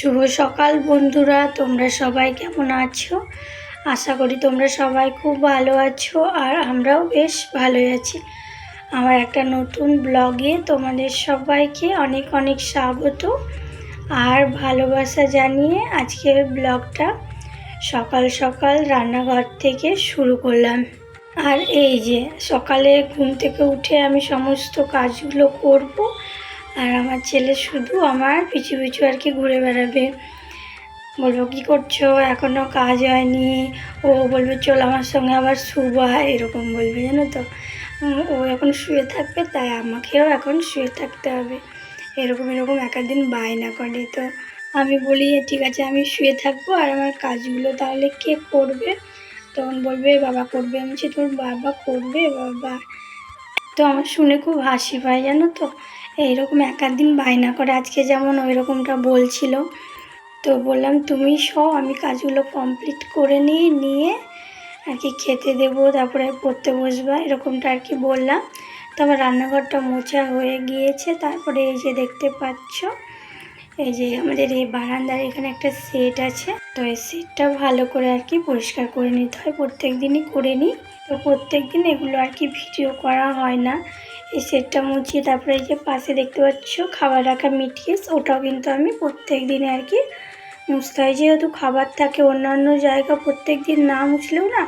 শুভ সকাল বন্ধুরা, তোমরা সবাই কেমন আছো? আশা করি তোমরা সবাই খুব ভালো আছো আর আমরাও বেশ ভালোই আছি। আমার একটা নতুন ব্লগে তোমাদের সবাইকে অনেক অনেক স্বাগত আর ভালোবাসা জানিয়ে আজকের ব্লগটা সকাল সকাল রান্নাঘর থেকে শুরু করলাম। আর এই যে সকালে ঘুম থেকে উঠে আমি সমস্ত কাজগুলো করব আর আমার ছেলে শুধু আমার পিছু পিছু আর কি ঘুরে বেড়াবে। বলবো কী করছো, এখনও কাজ হয়নি। ও বলবে চল আমার সঙ্গে আবার শুবা, এরকম বলবে জানো তো। ও এখন শুয়ে থাকবে, তাই আমাকেও এখন শুয়ে থাকতে হবে, এরকম এক দিন বায়না করে। তো আমি বলি ঠিক আছে আমি শুয়ে থাকবো আর আমার কাজগুলো তাহলে কে করবে? তখন বলবে বাবা করবে। আমি বলছি তোর বাবা করবে? বাবা তো আমার শুনে খুব হাসি পায় জানো তো। এইরকম দিন বায়না করে, আজকে যেমন ওই রকমটা বলছিল। তো বললাম তুমি সব আমি কাজগুলো কমপ্লিট করে নিয়ে আর কি খেতে দেবো, তারপরে পড়তে বসবা, এরকমটা আর কি বললাম। তো আমার রান্নাঘরটা মোছা হয়ে গিয়েছে। তারপরে এই যে দেখতে পাচ্ছ, এই যে আমাদের এই বারান্দার এখানে একটা সেট আছে। তো এই সেটটা ভালো করে আর কি পরিষ্কার করে নিতে হয়, প্রত্যেক দিনই করে নিই। তো প্রত্যেক দিন এগুলো আর কি ভিডিও করা হয় না। এই সেটটা মুছিয়ে তারপরে এই যে পাশে দেখতে পাচ্ছ খাবার রাখা মিটকেস, ওটাও কিন্তু আমি প্রত্যেক দিনে আর কি মুছতে হয়। যেহেতু খাবার থাকে অন্যান্য জায়গা প্রত্যেক দিন না মুছলেও না,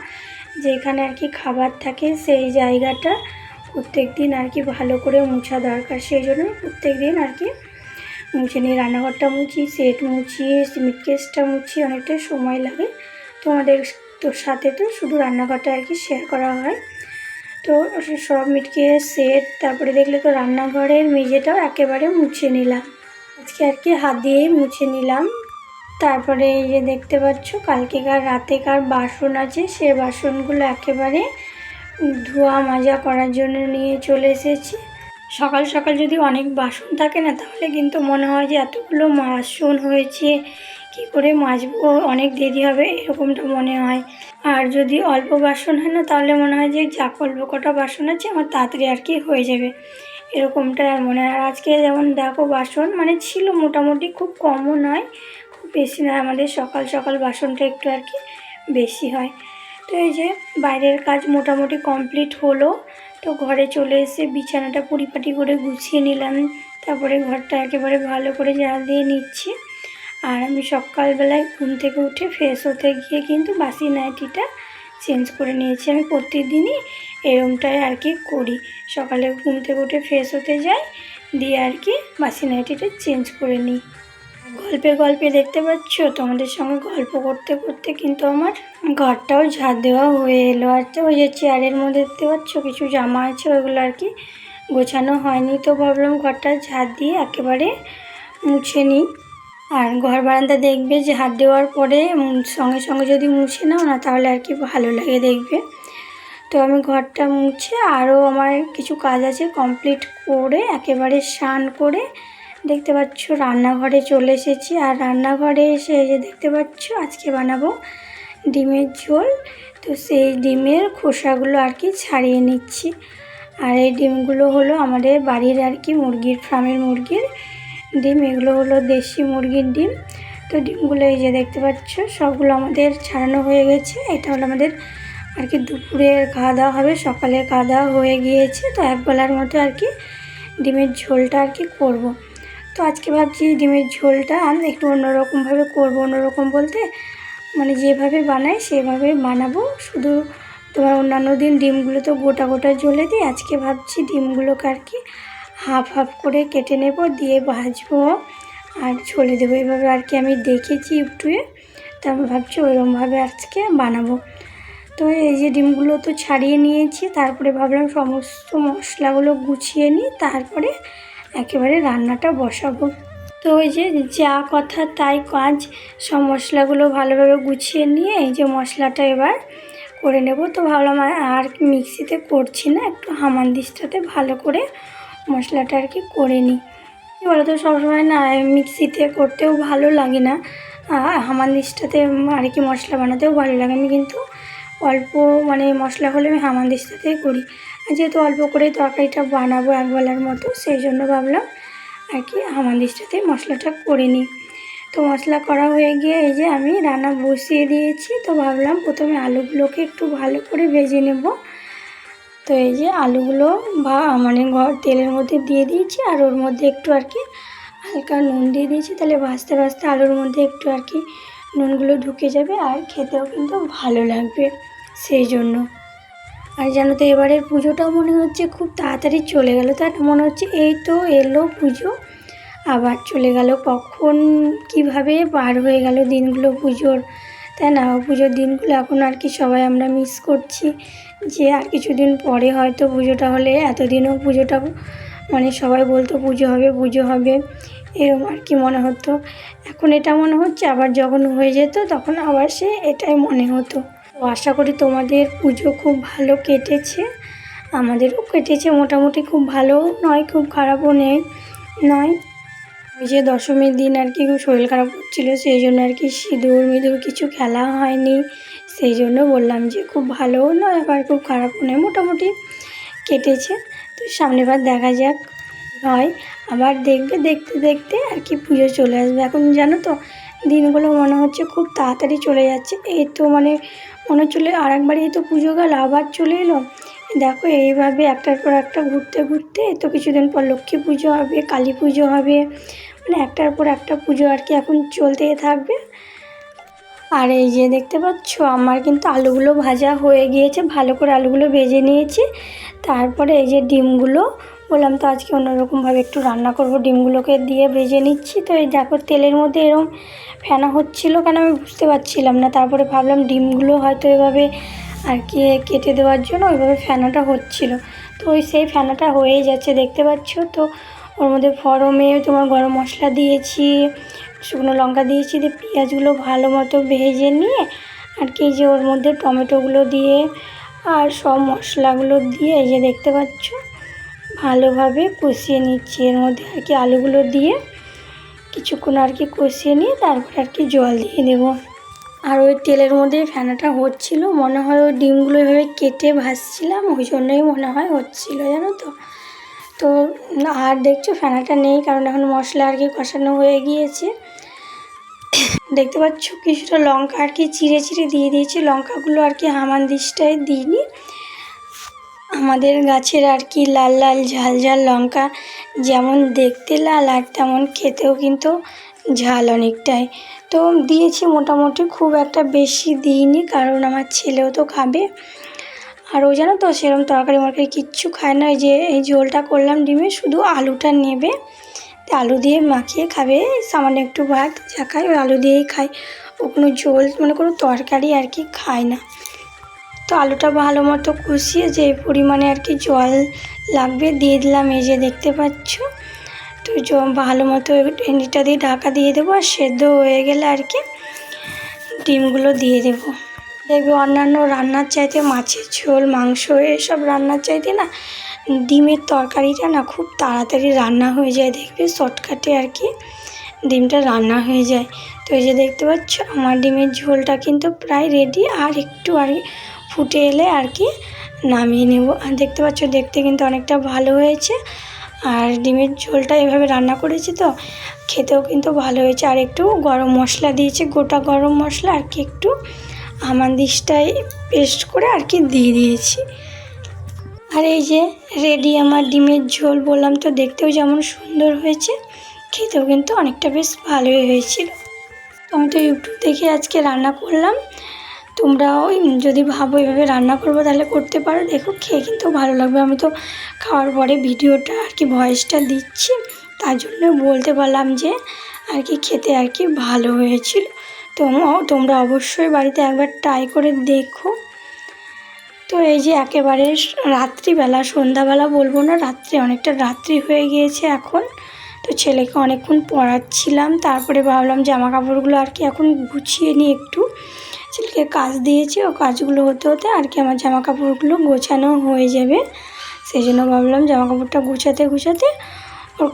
যেখানে আর কি খাবার থাকে সেই জায়গাটা প্রত্যেক দিন আর কি ভালো করে মোছা দরকার। সেই জন্য প্রত্যেক দিন আর কি মুছে নিই। রান্নাঘরটা মুছি, সেট মুছি, মিটকেসটা মুছি, অনেকটাই সময় লাগে। তোমাদের তোর সাথে তো শুধু রান্নাঘরটা আর কি শেয়ার করা হয়। তো সব মিটকেস সেট, তারপরে দেখলে তো রান্নাঘরের মেঝেটাও একেবারে মুছে নিলাম। আজকে আর কি হাত দিয়েই মুছে নিলাম। তারপরে এই যে দেখতে পাচ্ছ কালকেকার রাতেকার বাসন আছে, সে বাসনগুলো একেবারে ধোয়া মাজা করার জন্য নিয়ে চলে এসেছি। সকাল সকাল যদি অনেক বাসন থাকে না, তাহলে কিন্তু মনে হয় যে এতগুলো বাসন হয়েছে কী করে মাজবো, অনেক দেরি হবে, এরকমটা মনে হয়। আর যদি অল্প বাসন হয় না, তাহলে মনে হয় যে যা অল্প কটা বাসন আছে আমার তাড়াতাড়ি আর কি হয়ে যাবে, এরকমটা আর মনে হয়। আর আজকে যেমন দেখো বাসন মানে ছিল মোটামুটি, খুব কমও নয় খুব বেশি নয়, আমাদের সকাল সকাল বাসনটা একটু আর কি বেশি হয়। তো এই যে বাইরের কাজ মোটামুটি কমপ্লিট হলো। তো ঘরে চলে এসে বিছানাটা পরিপাটি করে গুছিয়ে নিলাম। তারপরে ঘরটা একেবারে ভালো করে ঝাড় দিয়ে নিচ্ছি। আর আমি সকালবেলায় ঘুম থেকে উঠে ফ্রেশ হতে গিয়ে কিন্তু বাসি নাইটিটা চেঞ্জ করে নিয়েছি। আমি প্রতিদিনই এরমটাই আর কি করি, সকালে ঘুম থেকে উঠে ফ্রেশ হতে যাই, দিয়ে আর কি বাসি নাইটিটা চেঞ্জ করে নিই। গল্পে দেখতে পাচ্ছ তোমাদের সঙ্গে গল্প করতে করতে কিন্তু আমার ঘরটাও ঝাড় দেওয়া হয়ে এলো। আর তো ওই যে চেয়ারের মধ্যে দেখতে পাচ্ছ কিছু জামা আছে, ওইগুলো আর কি গোছানো হয়নি। তো ভাবলাম ঘরটা ঝাড় দিয়ে একেবারে মুছে নিই। আর ঘর বারান্দা দেখবে ঝাড় দেওয়ার পরে সঙ্গে সঙ্গে যদি মুছে নাও না, তাহলে আর কি ভালো লাগে দেখবে। তো আমি ঘরটা মুছে আরও আমার কিছু কাজ আছে কমপ্লিট করে একেবারে স্নান করে দেখতে পাচ্ছ রান্নাঘরে চলে এসেছি। আর রান্নাঘরে এসে যে দেখতে পাচ্ছ আজকে বানাবো ডিমের ঝোল। তো সেই ডিমের খোসাগুলো আর কি ছাড়িয়ে নিচ্ছি। আর এই ডিমগুলো হলো আমাদের বাড়ির আর কি মুরগির ফার্মের মুরগির ডিম, এগুলো হলো দেশি মুরগির ডিম। তো ডিমগুলো এই যে দেখতে পাচ্ছ সবগুলো আমাদের ছাড়ানো হয়ে গেছে। এটা হলো আমাদের আর কি দুপুরের খাওয়া দাওয়া হবে, সকালের খাওয়া দাওয়া হয়ে গিয়েছে। তো একবেলার মতো আর কি ডিমের ঝোলটা আর কি করব। তো আজকে ভাবছি ডিমের ঝোলটা আমি একটু অন্যরকমভাবে করব। অন্যরকম বলতে মানে যেভাবে বানাই সেভাবে বানাবো। শুধু তোমার অন্যান্য দিন ডিমগুলো তো গোটা গোটা জ্বলে দিই, আজকে ভাবছি ডিমগুলোকে আর কি হাফ হাফ করে কেটে নেব, দিয়ে ভাজবো আর ঝোলে দেবো। এভাবে আর কি আমি দেখেছি ইউটিউবে, তো আমি ভাবছি ওইরকমভাবে আজকে বানাবো। তো এই যে ডিমগুলো তো ছাড়িয়ে নিয়েছি, তারপরে ভাবলাম সমস্ত মশলাগুলো গুছিয়ে নিই, তারপরে একেবারে রান্নাটা বসাবো। তো ওই যে যা কথা তাই কাজ, সব মশলাগুলো ভালোভাবে গুছিয়ে নিয়ে এই যে মশলাটা এবার করে নেব। তো ভাবলাম আর মিক্সিতে করছি না, একটু হামানদিস্তাতে ভালো করে মশলাটা আর কি করে নিই। কী বলো তো সবসময় না মিক্সিতে করতেও ভালো লাগে না, হামানদিস্তাতে আর কি মশলা বানাতেও ভালো লাগে। আমি কিন্তু অল্প মানে মশলা হলে আমি হামানদিস্তাতেই করি। আর যেহেতু অল্প করে তরকারিটা বানাবো একবেলার মতো, সেই জন্য ভাবলাম আর কি হামানদিস্তাতে মশলাটা করে নিই। তো মশলা করা হয়ে গিয়ে এই যে আমি রান্না বসিয়ে দিয়েছি। তো ভাবলাম প্রথমে আলুগুলোকে একটু ভালো করে ভেজে নেব। তো এই যে আলুগুলো মানে তেলের মধ্যে দিয়ে দিয়েছি, আর ওর মধ্যে একটু আর কি হালকা নুন দিয়ে দিয়েছি। তাহলে ভাজতে ভাজতে আলুর মধ্যে একটু আর কি নুনগুলো ঢুকে যাবে, আর খেতেও কিন্তু ভালো লাগবে সেই জন্য। আর জানো তো এবারের পুজোটাও মনে হচ্ছে খুব তাড়াতাড়ি চলে গেল, তাই মনে হচ্ছে এই তো এলো পুজো আবার চলে গেল, কখন কিভাবে পার হয়ে গেল দিনগুলো পুজোর, তাই না? পুজোর দিনগুলো এখন আর কি সবাই আমরা মিস করছি, যে আর কিছুদিন পরে হয়তো পুজোটা হলে, এতদিনও পুজোটা মানে সবাই বলতো পুজো হবে পুজো হবে, এরকম আর কি মনে হতো। এখন এটা মনে হচ্ছে, আবার যখন হয়ে যেত তখন আবার সে এটাই মনে হতো। তো আশা করি তোমাদের পুজো খুব ভালো কেটেছে, আমাদেরও কেটেছে মোটামুটি, খুব ভালোও নয় খুব খারাপও নয়। ওই যে দশমীর দিন আর কি খুব শরীর খারাপ হচ্ছিলো, সেই জন্য আর কি সিঁদুর মিঁদুর কিছু খেলা হয়নি, সেই জন্য বললাম যে খুব ভালোও নয় আবার খুব খারাপও নয়, মোটামুটি কেটেছে। তো সামনেবার দেখা যাক হয়, আবার দেখতে দেখতে আর কি পুজো চলে আসবে। এখন জানো তো দিনগুলো মনে হচ্ছে খুব তাড়াতাড়ি চলে যাচ্ছে, এই তো মানে মনে হচ্ছিলো আর একবারই তো পুজো গেল আবার চলে এলো। দেখো এইভাবে একটার পর একটা ঘুরতে ঘুরতে তো কিছুদিন পর লক্ষ্মী পুজো হবে, কালী পুজো হবে, মানে একটার পর একটা পুজো আর কি এখন চলতেই থাকবে। আর এই যে দেখতে পাচ্ছ আমার কিন্তু আলুগুলো ভাজা হয়ে গিয়েছে, ভালো করে আলুগুলো ভেজে নিয়েছি। তারপরে এই যে ডিমগুলো বললাম তো আজকে অন্যরকমভাবে একটু রান্না করব, ডিমগুলোকে দিয়ে ভেজে নিচ্ছি। তো এই দেখো তেলের মধ্যে এরকম ফেনা হচ্ছিলো কেন আমি বুঝতে পারছিলাম না, তারপরে ভাবলাম ডিমগুলো হয়তো এভাবে আর কি কেটে দেওয়ার জন্য ওইভাবে ফেনাটা হচ্ছিলো। তো ওই সেই ফেনাটা হয়েই যাচ্ছে দেখতে পাচ্ছ। তো ওর মধ্যে ফড়মে তোমার গরম মশলা দিয়েছি, শুকনো লঙ্কা দিয়েছি, দিয়ে পেঁয়াজগুলো ভালো মতো ভেজে নিয়ে আর কি যে ওর মধ্যে টমেটোগুলো দিয়ে আর সব মশলাগুলো দিয়ে এই যে দেখতে পাচ্ছ ভালোভাবে কষিয়ে নিচ্ছি। এর মধ্যে আর কি আলুগুলো দিয়ে কিছুক্ষণ আর কি কষিয়ে নিয়ে তারপর আর কি জল দিয়ে দেবো। আর ওই তেলের মধ্যে ফেনাটা হচ্ছিলো, মনে হয় ওই ডিমগুলো এভাবে কেটে ভাজছিলাম, ওই জন্যই মনে হয় হচ্ছিলো, জানো তো। তো আর দেখছো ফেনাটা নেই, কারণ এখন মশলা আর কি কষানো হয়ে গিয়েছে। দেখতে পাচ্ছ কিছুটা লঙ্কা আর কি চিড়ে দিয়ে দিয়েছি, লঙ্কাগুলো আর কি হামানদিস্টায় দিইনি, আমাদের গাছের আর কি লাল লাল ঝাল ঝাল লঙ্কা, যেমন দেখতে লাল আর তেমন খেতেও কিন্তু ঝাল অনেকটাই। তো দিয়েছি মোটামুটি, খুব একটা বেশি দিইনি, কারণ আমার ছেলেও তো খাবে। আর ও জানো তো সেরকম তরকারি মরকারি কিচ্ছু খায় না, যে এই ঝোলটা করলাম ডিমে, শুধু আলুটা নেবে, আলু দিয়ে মাখিয়ে খাবে, সামান্য একটু ভাত যা খায় ওই আলু দিয়েই খায়, ও কোনো ঝোল মানে কোনো তরকারি আর কি খায় না। তো আলুটা ভালো মতো কষিয়ে যে পরিমাণে আর কি জল লাগবে দিয়ে দিলাম, এই যে দেখতে পাচ্ছ। তো ভালো মতো এঁডিটা দিয়ে ঢাকা দিয়ে দেবো, আর সেদ্ধ হয়ে গেলে আর কি ডিমগুলো দিয়ে দেবো। দেখবে অন্যান্য রান্নার চাইতে মাছের ঝোল মাংস এসব রান্নার চাইতে না ডিমের তরকারিটা না খুব তাড়াতাড়ি রান্না হয়ে যায়, দেখবে শর্টকাটে আর কি ডিমটা রান্না হয়ে যায়। তো এই যে দেখতে পাচ্ছ আমার ডিমের ঝোলটা কিন্তু প্রায় রেডি, আর একটু আর ফুটে এলে আর কি নামিয়ে নেব। আর দেখতে পাচ্ছ দেখতে কিন্তু অনেকটা ভালো হয়েছে, আর ডিমের ঝোলটা এভাবে রান্না করেছি তো খেতেও কিন্তু ভালো হয়েছে। আর একটু গরম মশলা দিয়েছি, গোটা গরম মশলা আর কি একটু হামানদিস্টায় পেস্ট করে আর কি দিয়ে দিয়েছি। আর এই যে রেডি আমার ডিমের ঝোল, বললাম তো দেখতেও যেমন সুন্দর হয়েছে, খেতেও কিন্তু অনেকটা বেশ ভালোই হয়েছিল। তো আমি তো ইউটিউব দেখে আজকে রান্না করলাম, তোমরাও যদি ভাবো এভাবে রান্না করবো তাহলে করতে পারো, দেখো খেয়ে কিন্তু ভালো লাগবে। আমি তো খাওয়ার পরে ভিডিওটা আর কি ভয়েসটা দিচ্ছি, তার জন্য বলতে পারলাম যে আর কি খেতে আর কি ভালো হয়েছিল। তো তোমরা অবশ্যই বাড়িতে একবার ট্রাই করে দেখো। তো এই যে একেবারে রাত্রিবেলা, সন্ধ্যাবেলা বলবো না, রাত্রি অনেকটা রাত্রি হয়ে গিয়েছে এখন। তো ছেলেকে অনেকক্ষণ পড়াচ্ছিলাম, তারপরে ভাবলাম জামা কাপড়গুলো আর কি এখন গুছিয়ে নিই একটু, ছেলেকে কাজ দিয়েছি, ও কাজগুলো হতে হতে আর কি আমার জামা কাপড়গুলো গোছানো হয়ে যাবে। সেই জন্য ভাবলাম জামা কাপড়টা গুছাতে ওর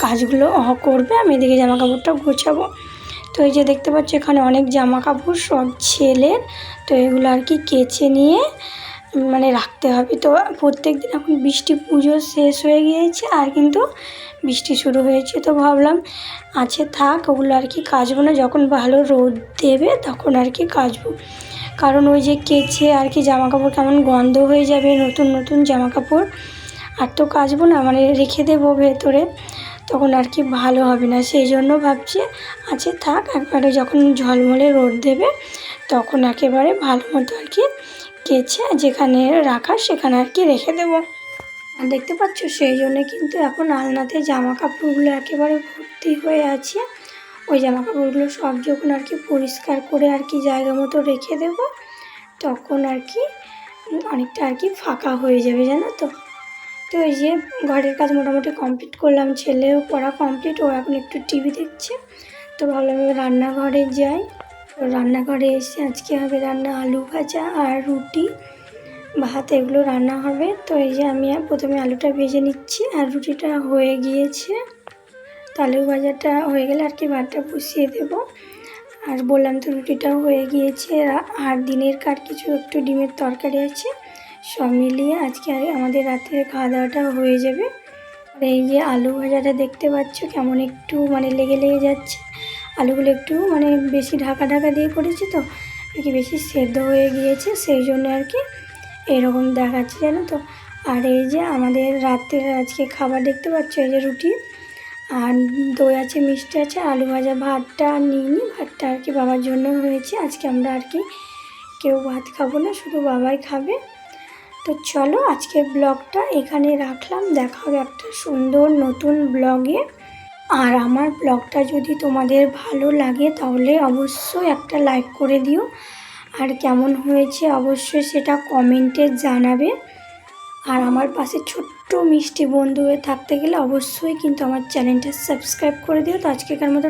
কাজগুলো করবে, আমি এদিকে জামা কাপড়টা গোছাবো। তো এই যে দেখতে পাচ্ছি এখানে অনেক জামা কাপড় সব ছেলের, তো এগুলো আর কি কেচে নিয়ে মানে রাখতে হবে। তো প্রত্যেক দিন এখন বৃষ্টি পুজো শেষ হয়ে গিয়েছে, আর কিন্তু বৃষ্টি শুরু হয়েছে, তো ভাবলাম আছে থাক, ওগুলো আর কি কাচবো না, যখন ভালো রোদ দেবে তখন আর কি কাচবো। কারণ ওই যে কেচে আর কি জামাকাপড় কেমন গন্ধ হয়ে যাবে, নতুন নতুন জামাকাপড়, আর তো কাচবো না, মানে রেখে দেবো ভেতরে, তখন আর কি ভালো হবে না। সেই জন্য ভাবছি আছে থাক, একবারে যখন ঝলমলে রোদ দেবে তখন একেবারে ভালো মতো আর কি কেচে যেখানে রাখা সেখানে আর কি রেখে দেবো। আর দেখতে পাচ্ছ সেই জন্য কিন্তু এখন আলনাতে জামা কাপড়গুলো একেবারে ভর্তি হয়ে আছে। ওই জামা কাপড়গুলো সব যখন আর কি পরিষ্কার করে আর কি জায়গা মতো রেখে দেব, তখন আর কি অনেকটা আর কি ফাঁকা হয়ে যাবে, জানো তো। তো এই যে ঘরের কাজ মোটামুটি কমপ্লিট করলাম, ছেলেও পড়া কমপ্লিট, ও এখন একটু টিভি দেখছে। তো ভাবলাম এবার রান্নাঘরে যাই। তো রান্নাঘরে এসে আজকে হবে রান্না আলু ভাজা আর রুটি, ভাত, এগুলো রান্না হবে। তো এই যে আমি প্রথমে আলুটা ভেজে নিচ্ছি, আর রুটিটা হয়ে গিয়েছে। তো আলু ভাজাটা হয়ে গেলে আর কি ভাতটা বসিয়ে দেবো। আর বললাম তো রুটিটাও হয়ে গিয়েছে, আর দিনের কার কিছু একটু ডিমের তরকারি আছে, সব মিলিয়ে আজকে আমাদের রাতের খাওয়া দাওয়াটা হয়ে যাবে। আর এই যে আলু ভাজাটা দেখতে পাচ্ছ কেমন একটু মানে লেগে লেগে যাচ্ছে, আলুগুলো একটু মানে বেশি ঢাকা ঢাকা দিয়ে করেছি, তো আর কি বেশি সেদ্ধ হয়ে গিয়েছে, সেই জন্য আর কি এরকম দেখাচ্ছে, জানো তো। আর এই যে আমাদের রাতের আজকে খাবার দেখতে পাচ্ছ, এই যে রুটি আর দই আছে, মিষ্টি আছে, আলু ভাজা। ভাতটা নিইনি, ভাতটা আর কি বাবার জন্য হয়েছে, আজকে আমরা আর কি কেউ ভাত খাবো না, শুধু বাবাই খাবে। তো চলো আজকের ব্লগটা এখানে রাখলাম, দেখা হবে একটা সুন্দর নতুন ব্লগে। আর আমার ব্লগটা যদি তোমাদের ভালো লাগে তাহলে অবশ্যই একটা লাইক করে দিও, আর কেমন হয়েছে অবশ্যই সেটা কমেন্টে জানাবে। আর আমার পাশে ছোট্ট মিষ্টি বন্ধু হয়ে থাকতে গেলে অবশ্যই কিন্তু আমার চ্যানেলটা সাবস্ক্রাইব করে দিও। তো আজকেকার মতো